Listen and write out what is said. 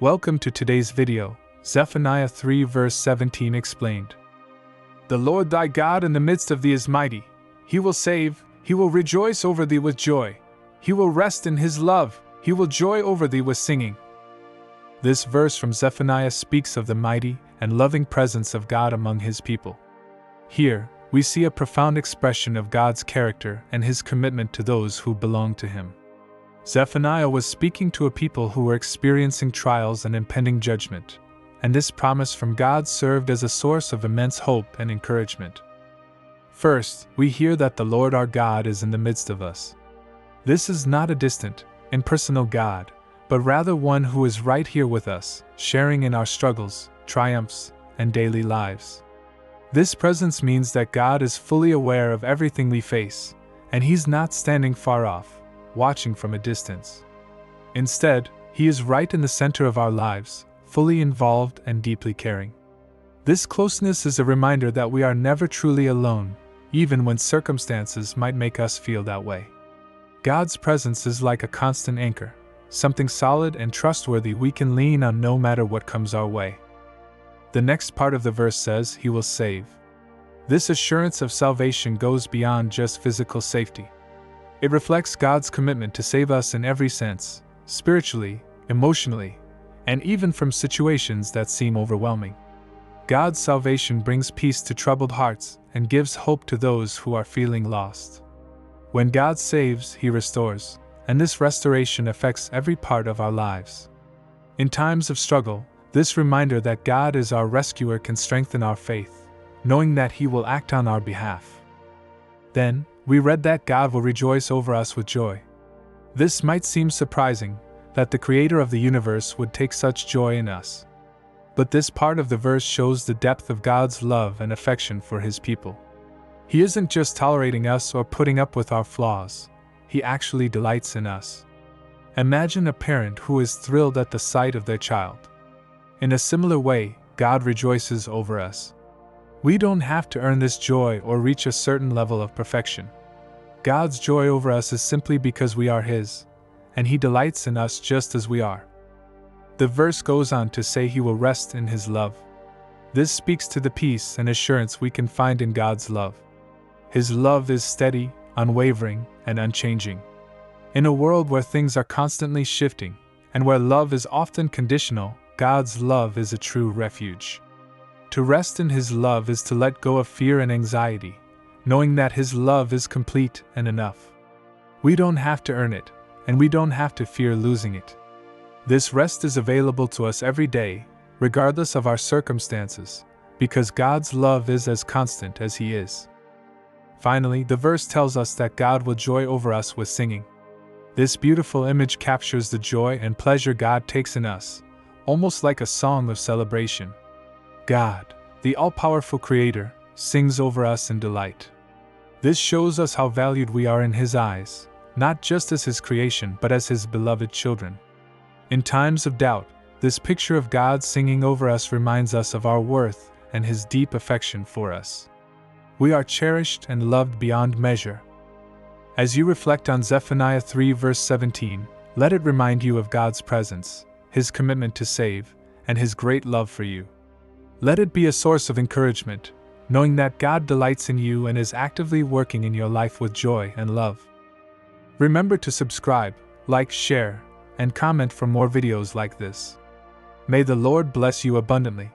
Welcome to today's video, Zephaniah 3 verse 17 explained. The Lord thy God in the midst of thee is mighty. He will save, he will rejoice over thee with joy. He will rest in his love, he will joy over thee with singing. This verse from Zephaniah speaks of the mighty and loving presence of God among his people. Here, we see a profound expression of God's character and his commitment to those who belong to him. Zephaniah was speaking to a people who were experiencing trials and impending judgment, and this promise from God served as a source of immense hope and encouragement. First, we hear that the Lord our God is in the midst of us. This is not a distant, impersonal God, but rather one who is right here with us, sharing in our struggles, triumphs, and daily lives. This presence means that God is fully aware of everything we face, and he's not standing far off, watching from a distance. Instead, he is right in the center of our lives, fully involved and deeply caring. This closeness is a reminder that we are never truly alone, even when circumstances might make us feel that way. God's presence is like a constant anchor, something solid and trustworthy we can lean on no matter what comes our way. The next part of the verse says, He will save. This assurance of salvation goes beyond just physical safety. It reflects God's commitment to save us in every sense, spiritually, emotionally, and even from situations that seem overwhelming. God's salvation brings peace to troubled hearts and gives hope to those who are feeling lost. When God saves, He restores, and this restoration affects every part of our lives. In times of struggle, this reminder that God is our rescuer can strengthen our faith, knowing that He will act on our behalf. Then, we read that God will rejoice over us with joy. This might seem surprising, that the Creator of the universe would take such joy in us. But this part of the verse shows the depth of God's love and affection for His people. He isn't just tolerating us or putting up with our flaws, He actually delights in us. Imagine a parent who is thrilled at the sight of their child. In a similar way, God rejoices over us. We don't have to earn this joy or reach a certain level of perfection. God's joy over us is simply because we are His, and He delights in us just as we are. The verse goes on to say He will rest in His love. This speaks to the peace and assurance we can find in God's love. His love is steady, unwavering, and unchanging. In a world where things are constantly shifting, and where love is often conditional, God's love is a true refuge. To rest in His love is to let go of fear and anxiety, knowing that His love is complete and enough. We don't have to earn it, and we don't have to fear losing it. This rest is available to us every day, regardless of our circumstances, because God's love is as constant as He is. Finally, the verse tells us that God will joy over us with singing. This beautiful image captures the joy and pleasure God takes in us, almost like a song of celebration. God, the all-powerful Creator, sings over us in delight. This shows us how valued we are in His eyes, not just as His creation but as His beloved children. In times of doubt, this picture of God singing over us reminds us of our worth and His deep affection for us. We are cherished and loved beyond measure. As you reflect on Zephaniah 3 verse 17, let it remind you of God's presence, His commitment to save, and His great love for you. Let it be a source of encouragement, knowing that God delights in you and is actively working in your life with joy and love. Remember to subscribe, like, share, and comment for more videos like this. May the Lord bless you abundantly.